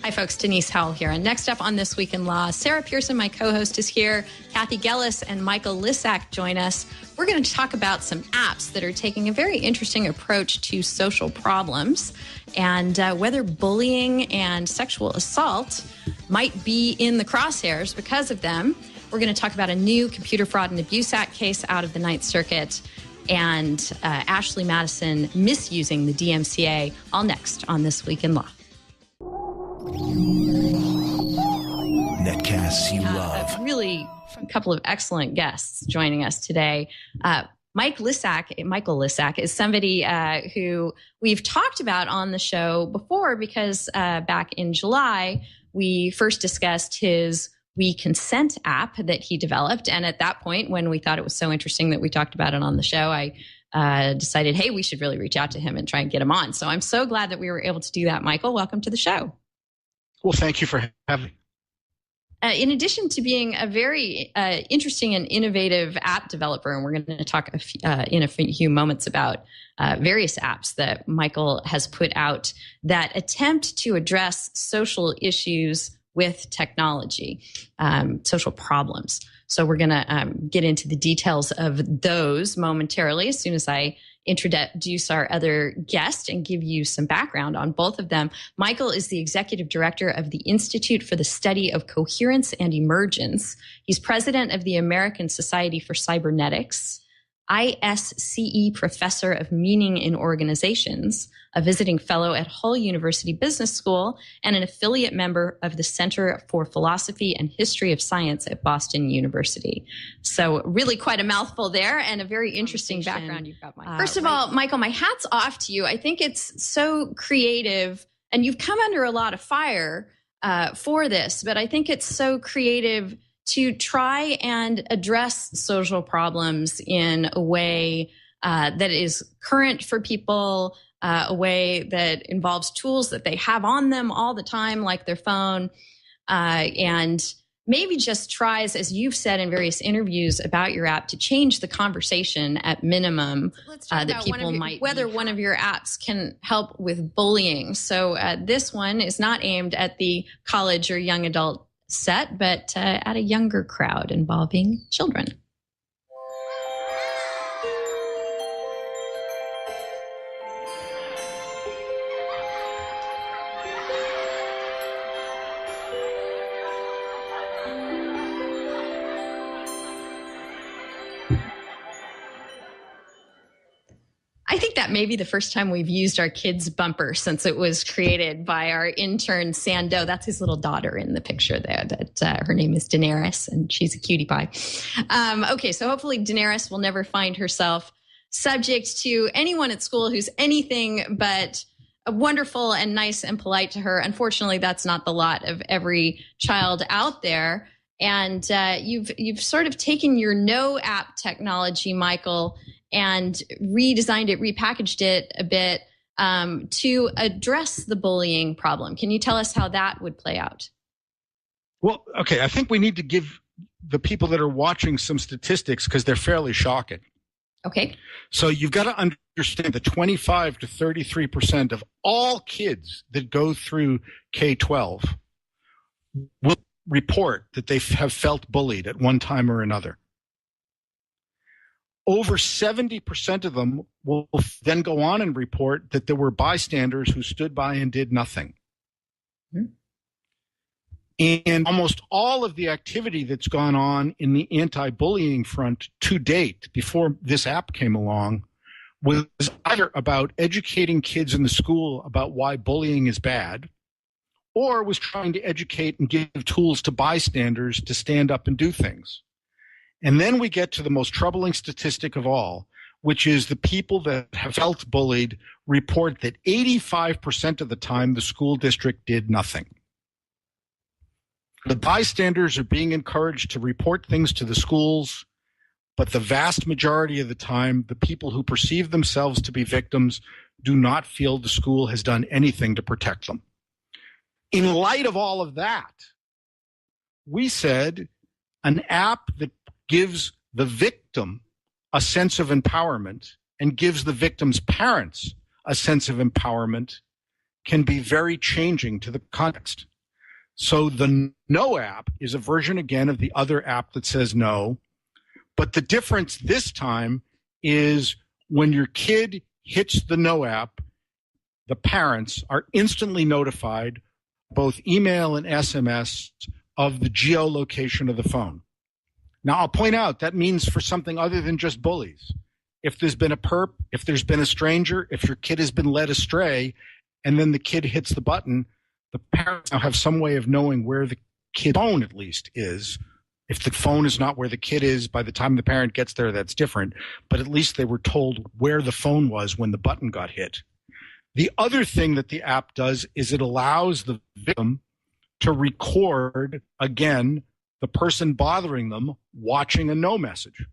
Hi, folks. Denise Howell here. And next up on This Week in Law, Sarah Pearson, my co-host, is here. Kathy Gellis and Michael Lissack join us. We're going to talk about some apps that are taking a very interesting approach to social problems and whether bullying and sexual assault might be in the crosshairs because of them. We're going to talk about a new Computer Fraud and Abuse Act case out of the Ninth Circuit and Ashley Madison misusing the DMCA, all next on This Week in Law. Netcasts you love. Really a couple of excellent guests joining us today. Michael Lissack is somebody who we've talked about on the show before because back in July, we first discussed his We Consent app that he developed. And at that point, when we thought it was so interesting that we talked about it on the show, I decided, hey, we should really reach out to him and try and get him on. So I'm so glad that we were able to do that. Michael, welcome to the show. Well, thank you for having me. In addition to being a very interesting and innovative app developer, and we're going to talk in a few moments about various apps that Michael has put out that attempt to address social issues with technology, social problems. So we're going to get into the details of those momentarily as soon as I introduce our other guest and give you some background on both of them. Michael is the executive director of the Institute for the Study of Coherence and Emergence. He's president of the American Society for Cybernetics, ISCE professor of meaning in organizations, a visiting fellow at Hull University Business School, and an affiliate member of the Center for Philosophy and History of Science at Boston University. So really quite a mouthful there and a very interesting background you've got, Michael. First of all, Michael, my hat's off to you. I think it's so creative, and you've come under a lot of fire for this, but I think it's so creative to try and address social problems in a way that is current for people, a way that involves tools that they have on them all the time, like their phone, and maybe just tries, as you've said in various interviews about your app, to change the conversation at minimum that people might, whether one of your apps can help with bullying. So this one is not aimed at the college or young adult set, but at a younger crowd involving children. I think that may be the first time we've used our kids' bumper since it was created by our intern, Sando. That's his little daughter in the picture there. That her name is Daenerys, and she's a cutie pie. Okay, so hopefully Daenerys will never find herself subject to anyone at school who's anything but wonderful and nice and polite to her. Unfortunately, that's not the lot of every child out there. And you've sort of taken your no app technology, Michael, and redesigned it, repackaged it a bit to address the bullying problem. Can you tell us how that would play out? Well, okay, I think we need to give the people that are watching some statistics because they're fairly shocking. Okay. So you've got to understand that 25 to 33% of all kids that go through K-12 will report that they have felt bullied at one time or another. Over 70% of them will then go on and report that there were bystanders who stood by and did nothing. Mm-hmm. And almost all of the activity that's gone on in the anti-bullying front to date, before this app came along, was either about educating kids in the school about why bullying is bad, or was trying to educate and give tools to bystanders to stand up and do things. And then we get to the most troubling statistic of all, which is the people that have felt bullied report that 85% of the time the school district did nothing. The bystanders are being encouraged to report things to the schools, but the vast majority of the time, the people who perceive themselves to be victims do not feel the school has done anything to protect them. In light of all of that, we said an app that gives the victim a sense of empowerment and gives the victim's parents a sense of empowerment can be very changing to the context. So the no app is a version again of the other app that says no. But the difference this time is when your kid hits the no app, the parents are instantly notified, both email and SMS, of the geolocation of the phone. Now, I'll point out that means for something other than just bullies. If there's been a perp, if there's been a stranger, if your kid has been led astray, and then the kid hits the button, the parents now have some way of knowing where the kid's phone at least is. If the phone is not where the kid is, by the time the parent gets there, that's different. But at least they were told where the phone was when the button got hit. The other thing that the app does is it allows the victim to record, again, the person bothering them watching a no message.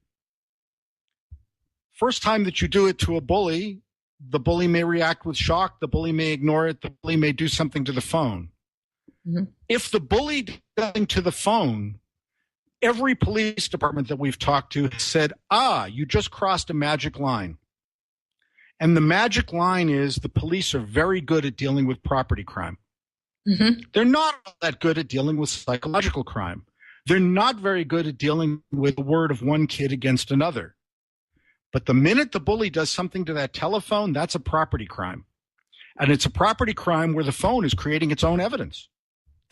First time that you do it to a bully, the bully may react with shock, the bully may ignore it, the bully may do something to the phone. Mm-hmm. If the bully does something to the phone, every police department that we've talked to has said, you just crossed a magic line. And the magic line is the police are very good at dealing with property crime. Mm-hmm. They're not that good at dealing with psychological crime. They're not very good at dealing with the word of one kid against another. But the minute the bully does something to that telephone, that's a property crime. And it's a property crime where the phone is creating its own evidence.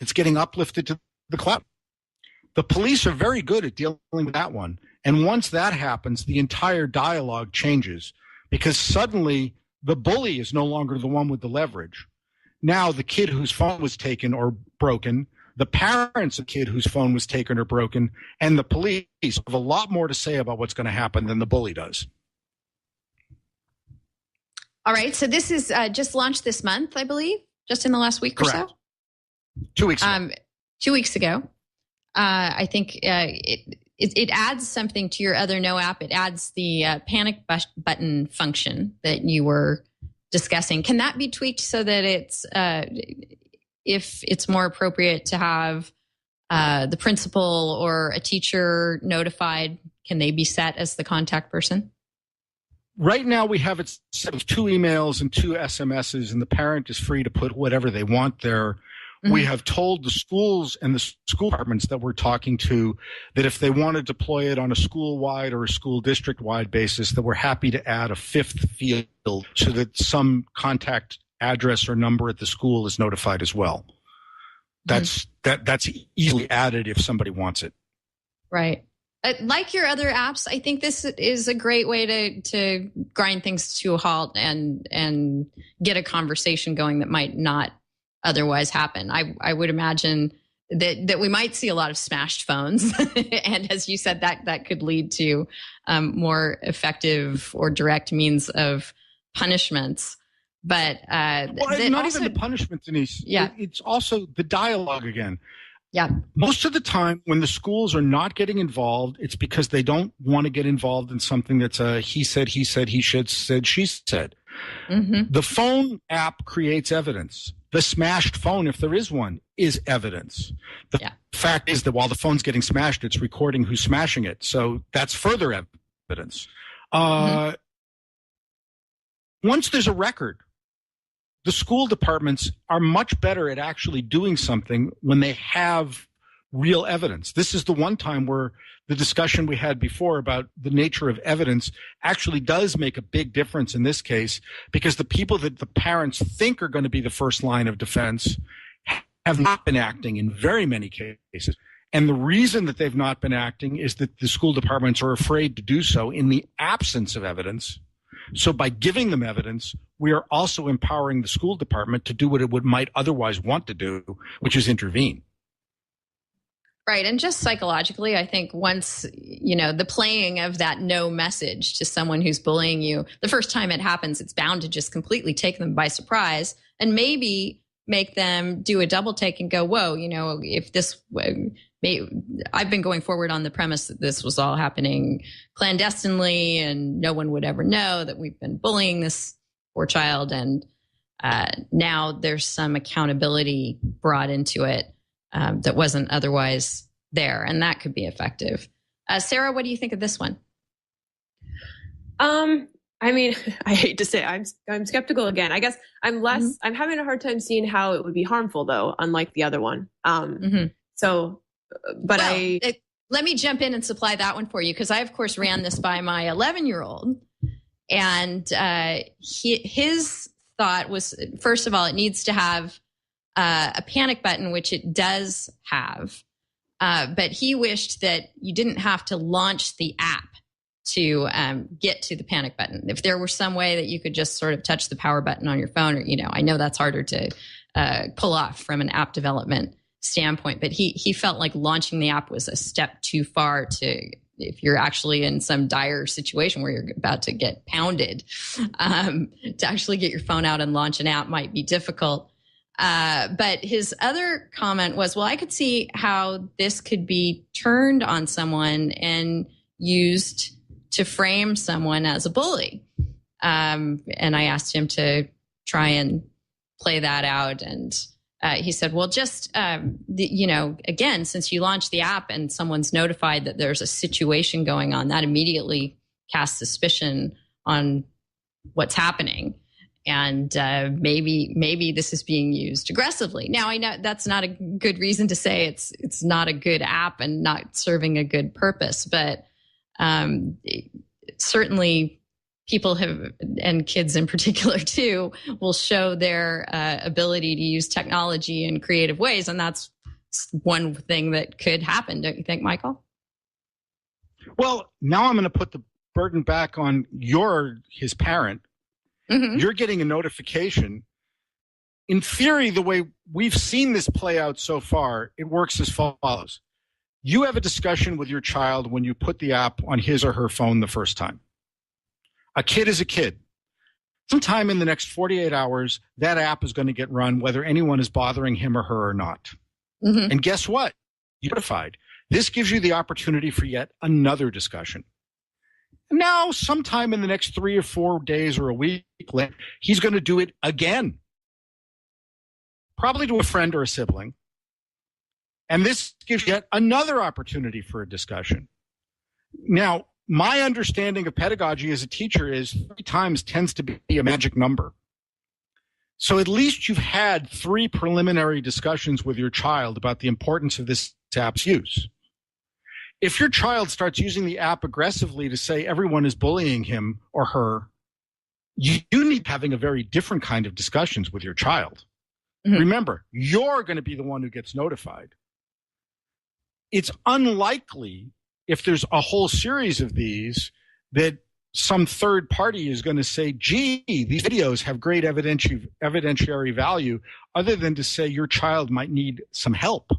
It's getting uplifted to the cloud. The police are very good at dealing with that one. And once that happens, the entire dialogue changes because suddenly the bully is no longer the one with the leverage. Now the kid whose phone was taken or broken, the parents of the kid whose phone was taken or broken, and the police have a lot more to say about what's going to happen than the bully does. All right. So this is just launched this month, I believe, just in the last week Correct. or so? 2 weeks ago. 2 weeks ago. I think it adds something to your other no app. It adds the panic button function that you were discussing. Can that be tweaked so that it's if it's more appropriate to have the principal or a teacher notified, can they be set as the contact person? Right now we have it set as 2 emails and 2 SMSs, and the parent is free to put whatever they want there. Mm-hmm. We have told the schools and the school departments that we're talking to that if they want to deploy it on a school-wide or a school district-wide basis, that we're happy to add a 5th field so that some contact address or number at the school is notified as well. That's easily added if somebody wants it. Right. Like your other apps, I think this is a great way to grind things to a halt and get a conversation going that might not otherwise happen. I would imagine that we might see a lot of smashed phones, and as you said, that could lead to more effective or direct means of punishments. But not also, even the punishment, Denise. Yeah, it's also the dialogue again. Yeah. Most of the time when the schools are not getting involved, it's because they don't want to get involved in something that's a he said, he should said, she said. Mm-hmm. The phone app creates evidence. The smashed phone, if there is one, is evidence. The fact is that while the phone's getting smashed, it's recording who's smashing it. So that's further evidence. Mm-hmm. Once there's a record, the school departments are much better at actually doing something when they have real evidence. This is the one time where the discussion we had before about the nature of evidence actually does make a big difference in this case, because the people that the parents think are going to be the first line of defense have not been acting in very many cases. And the reason that they've not been acting is that the school departments are afraid to do so in the absence of evidence. So by giving them evidence, we are also empowering the school department to do what it might otherwise want to do, which is intervene. Right. And just psychologically, I think once, the playing of that no message to someone who's bullying you, the first time it happens, it's bound to just completely take them by surprise and maybe make them do a double take and go, whoa, if this, I've been going forward on the premise that this was all happening clandestinely and no one would ever know that we've been bullying this poor child. And now there's some accountability brought into it that wasn't otherwise there. And that could be effective. Sarah, what do you think of this one? I mean, I hate to say I'm skeptical again. I guess I'm having a hard time seeing how it would be harmful though, unlike the other one. So, but let me jump in and supply that one for you, because I, of course, ran this by my 11-year-old. And his thought was, first of all, it needs to have a panic button, which it does have. But he wished that you didn't have to launch the app to get to the panic button. If there were some way that you could just sort of touch the power button on your phone, or, I know that's harder to pull off from an app development standpoint, but he felt like launching the app was a step too far to, if you're actually in some dire situation where you're about to get pounded, to actually get your phone out and launch an app might be difficult. But his other comment was, well, I could see how this could be turned on someone and used to frame someone as a bully. And I asked him to try and play that out. And he said, well, just, again, since you launched the app and someone's notified that there's a situation going on, that immediately casts suspicion on what's happening. And maybe this is being used aggressively. Now, I know that's not a good reason to say it's not a good app and not serving a good purpose, but certainly people have, and kids in particular too, will show their ability to use technology in creative ways. And that's one thing that could happen, don't you think, Michael? Well, now I'm going to put the burden back on his parent. Mm-hmm. You're getting a notification. In theory, the way we've seen this play out so far, it works as follows. You have a discussion with your child when you put the app on his or her phone the first time. A kid is a kid. Sometime in the next 48 hours, that app is going to get run whether anyone is bothering him or her or not. Mm-hmm. And guess what? You're notified. This gives you the opportunity for yet another discussion. Now, sometime in the next 3 or 4 days or a week, he's going to do it again. Probably to a friend or a sibling. And this gives yet another opportunity for a discussion. Now, my understanding of pedagogy as a teacher is 3 times tends to be a magic number. So at least you've had 3 preliminary discussions with your child about the importance of this app's use. If your child starts using the app aggressively to say everyone is bullying him or her, you need having a very different kind of discussions with your child. Mm-hmm. Remember, you're going to be the one who gets notified. It's unlikely, if there's a whole series of these, that some third party is going to say, gee, these videos have great evidentiary value, other than to say your child might need some help.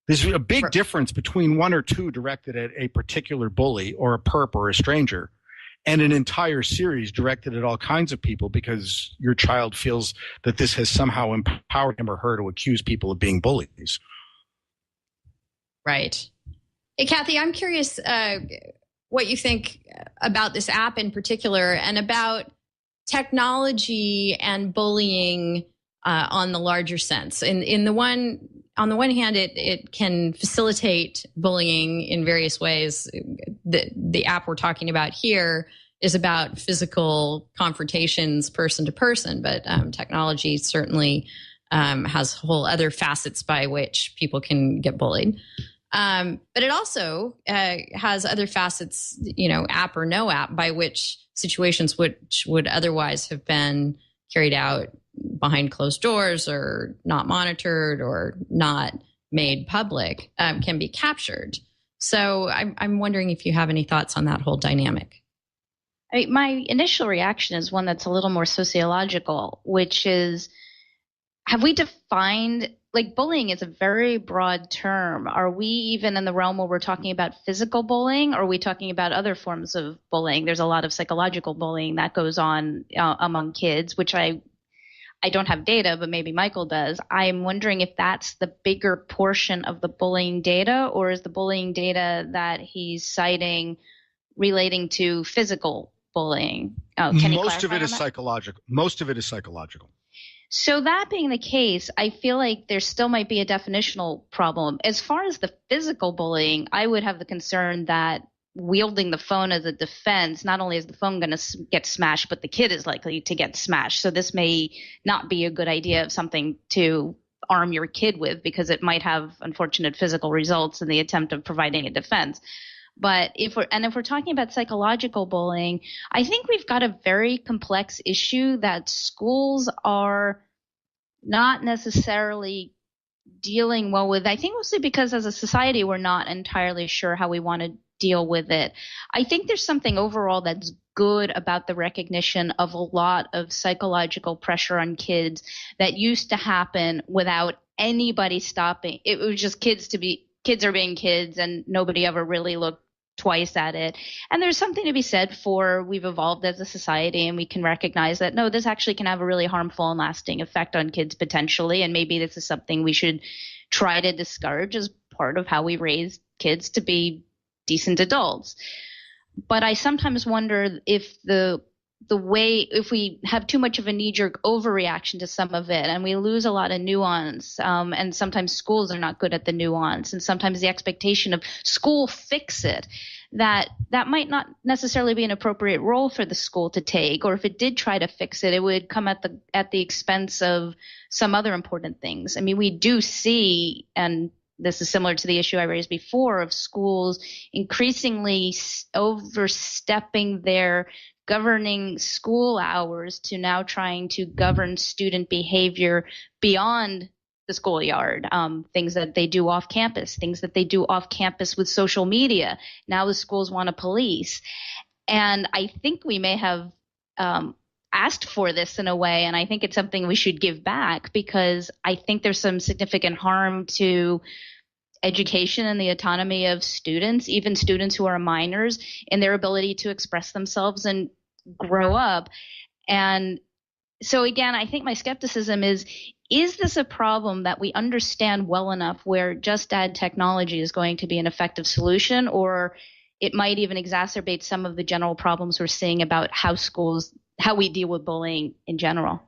There's a big difference between 1 or 2 directed at a particular bully or a perp or a stranger, and an entire series directed at all kinds of people because your child feels that this has somehow empowered him or her to accuse people of being bullies. Right. Hey, Kathy, I'm curious what you think about this app in particular and about technology and bullying on the larger sense. On the one hand, it can facilitate bullying in various ways. The app we're talking about here is about physical confrontations person to person, but technology certainly has whole other facets by which people can get bullied. But it also has other facets, app or no app, by which situations which would otherwise have been carried out behind closed doors or not monitored or not made public can be captured. So I'm wondering if you have any thoughts on that whole dynamic. My initial reaction is one that's a little more sociological, which is, have we defined, bullying is a very broad term. Are we even in the realm where we're talking about physical bullying, or are we talking about other forms of bullying? There's a lot of psychological bullying that goes on among kids, which I don't have data, but maybe Michael does. I'm wondering if that's the bigger portion of the bullying data, or is the bullying data that he's citing relating to physical bullying? Most of it is psychological. Most of it is psychological. So that being the case, I feel like there still might be a definitional problem. As far as the physical bullying, I would have the concern that wielding the phone as a defense, not only is the phone going to get smashed, but the kid is likely to get smashed. So this may not be a good idea of something to arm your kid with, because it might have unfortunate physical results in the attempt of providing a defense. But if we're talking about psychological bullying, I think we've got a very complex issue that schools are not necessarily dealing well with. I think mostly because as a society, we're not entirely sure how we want to deal with it. I think there's something overall that's good about the recognition of a lot of psychological pressure on kids that used to happen without anybody stopping. It was just kids are being kids, and nobody ever really looked twice at it. And there's something to be said for we've evolved as a society, and we can recognize that, no, this actually can have a really harmful and lasting effect on kids potentially. And maybe this is something we should try to discourage as part of how we raise kids to be decent adults. But I sometimes wonder if if we have too much of a knee-jerk overreaction to some of it, and we lose a lot of nuance, and sometimes schools are not good at the nuance, and sometimes the expectation of school fix it, that might not necessarily be an appropriate role for the school to take, or if it did try to fix it, it would come at the expense of some other important things. I mean, we do see, and this is similar to the issue I raised before, of schools increasingly overstepping their governing school hours to now trying to govern student behavior beyond the schoolyard, things that they do off campus, things that they do off campus with social media. Now the schools want to police. And I think we may have asked for this in a way, and I think it's something we should give back, because I think there's some significant harm to education and the autonomy of students, even students who are minors, in their ability to express themselves and grow up. And so again, I think my skepticism is this a problem that we understand well enough where just add technology is going to be an effective solution, or it might even exacerbate some of the general problems we're seeing about how we deal with bullying in general?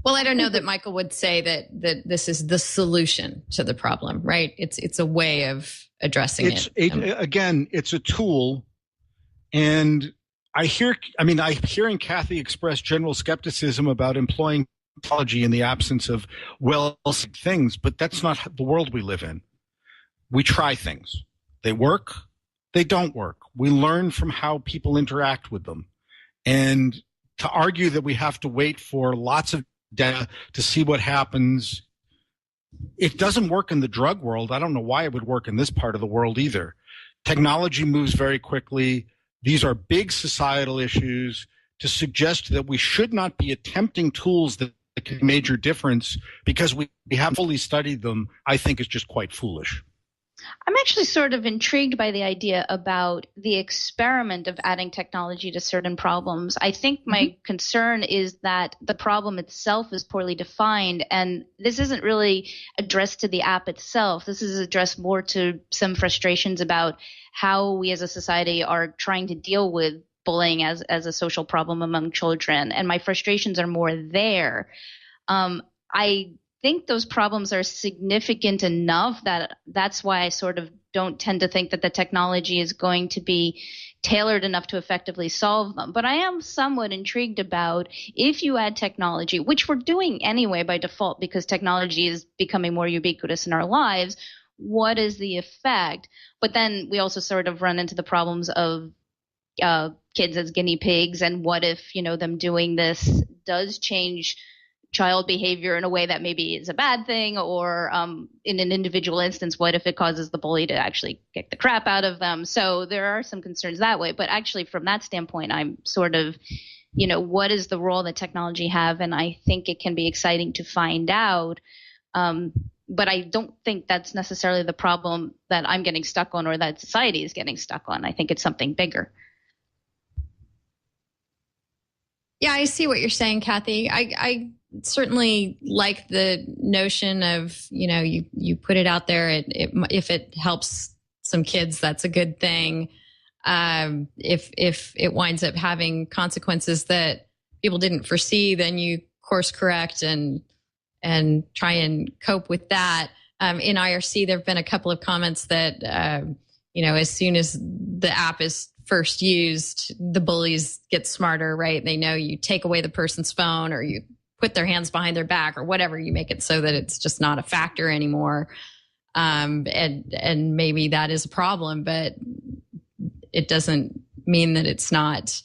Well, I don't know that Michael would say that this is the solution to the problem, right? It's a way of addressing it. Again, it's a tool. And I'm hearing Kathy express general skepticism about employing technology in the absence of well-said things, but that's not the world we live in. We try things. They work, they don't work. We learn from how people interact with them. And to argue that we have to wait for lots of data to see what happens, it doesn't work in the drug world. I don't know why it would work in this part of the world either. Technology moves very quickly. These are big societal issues. To suggest that we should not be attempting tools that can make a major difference because we haven't fully studied them, I think is just quite foolish. I'm actually sort of intrigued by the idea about the experiment of adding technology to certain problems. I think my concern is that the problem itself is poorly defined, and this isn't really addressed to the app itself. This is addressed more to some frustrations about how we as a society are trying to deal with bullying as a social problem among children, and my frustrations are more there. I think those problems are significant enough that's why I sort of don't tend to think that the technology is going to be tailored enough to effectively solve them. But I am somewhat intrigued about if you add technology, which we're doing anyway by default because technology is becoming more ubiquitous in our lives, what is the effect? But then we also sort of run into the problems of kids as guinea pigs, and what if, them doing this does change child behavior in a way that maybe is a bad thing, or in an individual instance, what if it causes the bully to actually kick the crap out of them? So there are some concerns that way. But actually, from that standpoint, I'm sort of, what is the role that technology have? And I think it can be exciting to find out. But I don't think that's necessarily the problem that I'm getting stuck on or that society is getting stuck on. I think it's something bigger. Yeah, I see what you're saying, Kathy. I certainly like the notion of, you put it out there. If it helps some kids, that's a good thing. If it winds up having consequences that people didn't foresee, then you course correct and try and cope with that. In IRC, there have been a couple of comments that as soon as the app is first used, the bullies get smarter, right? They know you take away the person's phone or you put their hands behind their back or whatever, you make it so that it's just not a factor anymore. And maybe that is a problem, but it doesn't mean that it's not,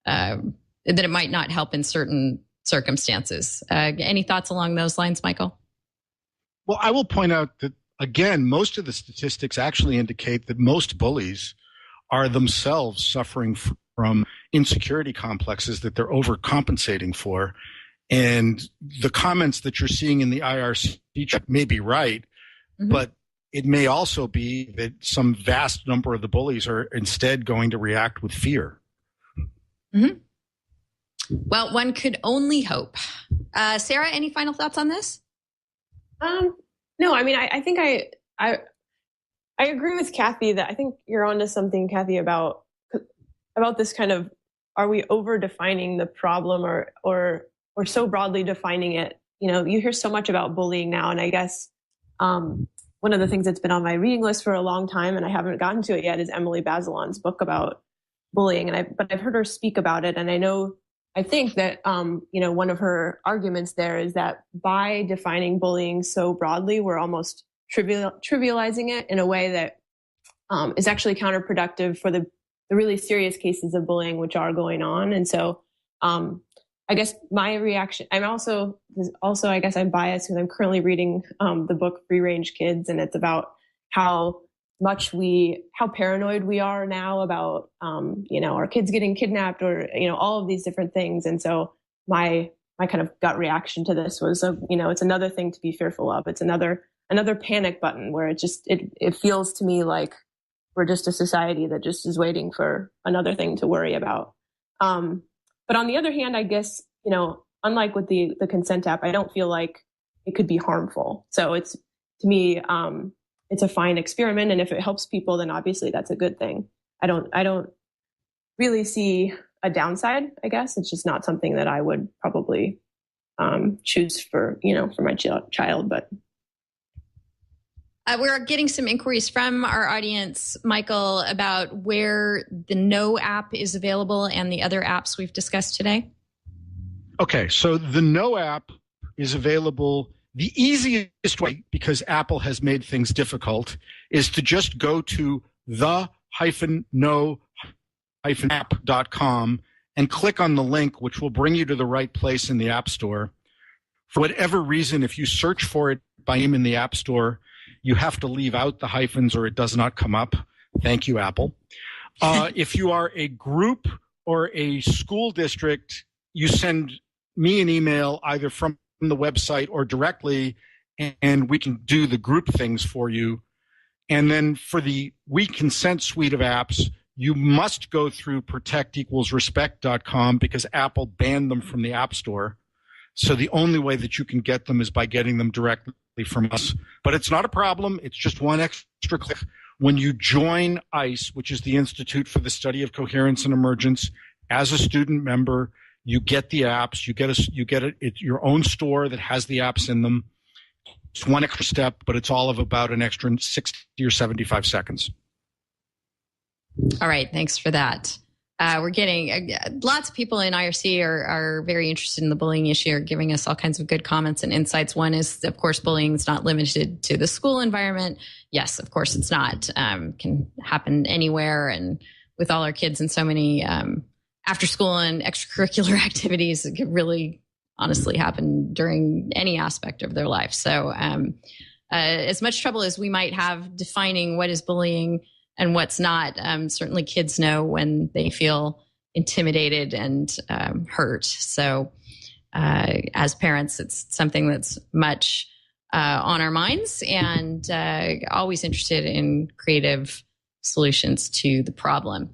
that it might not help in certain circumstances. Any thoughts along those lines, Michael? Well, I will point out that, again, most of the statistics actually indicate that most bullies are themselves suffering from insecurity complexes that they're overcompensating for. And the comments that you're seeing in the IRC check may be right, but it may also be that some vast number of the bullies are instead going to react with fear. Well, one could only hope. Sarah, any final thoughts on this? No, I mean, I think I agree with Kathy that I think you're onto something, Kathy, about this kind of, are we over defining the problem or so broadly defining it? You hear so much about bullying now, and I guess one of the things that's been on my reading list for a long time, and I haven't gotten to it yet, is Emily Bazelon's book about bullying. But I've heard her speak about it, and I think that one of her arguments there is that by defining bullying so broadly, we're almost trivializing it in a way that is actually counterproductive for the really serious cases of bullying which are going on. And so I guess my reaction, I'm also I guess I'm biased because I'm currently reading the book Free Range Kids, and it's about how paranoid we are now about our kids getting kidnapped or all of these different things. And so my kind of gut reaction to this was it's another thing to be fearful of. It's another panic button where it feels to me like we're just a society that just is waiting for another thing to worry about. But on the other hand, I guess, unlike with the consent app, I don't feel like it could be harmful. So it's, to me, it's a fine experiment. And if it helps people, then obviously that's a good thing. I don't really see a downside, I guess. It's just not something that I would probably choose for my child, but. We're getting some inquiries from our audience, Michael, about where the No app is available and the other apps we've discussed today. Okay, so the No app is available. The easiest way, because Apple has made things difficult, is to just go to the-no-app.com and click on the link, which will bring you to the right place in the App Store. For whatever reason, if you search for it by name in the App Store, you have to leave out the hyphens or it does not come up. Thank you, Apple. If you are a group or a school district, you send me an email either from the website or directly, and we can do the group things for you. And then for the We Consent suite of apps, you must go through protect-respect.com because Apple banned them from the App Store. So the only way that you can get them is by getting them directly from us. But it's not a problem. It's just one extra click. When you join ICE, which is the Institute for the Study of Coherence and Emergence, as a student member, you get the apps. You get it's your own store that has the apps in them. It's one extra step, but it's all of about an extra 60 or 75 seconds. All right. Thanks for that. We're getting lots of people in IRC are very interested in the bullying issue, are giving us all kinds of good comments and insights. One is, of course, bullying is not limited to the school environment. Yes, of course, it's not. Can happen anywhere, and with all our kids and so many after school and extracurricular activities, it could really honestly happen during any aspect of their life. So as much trouble as we might have defining what is bullying and what's not, certainly kids know when they feel intimidated and hurt. So as parents, it's something that's much on our minds, and always interested in creative solutions to the problem.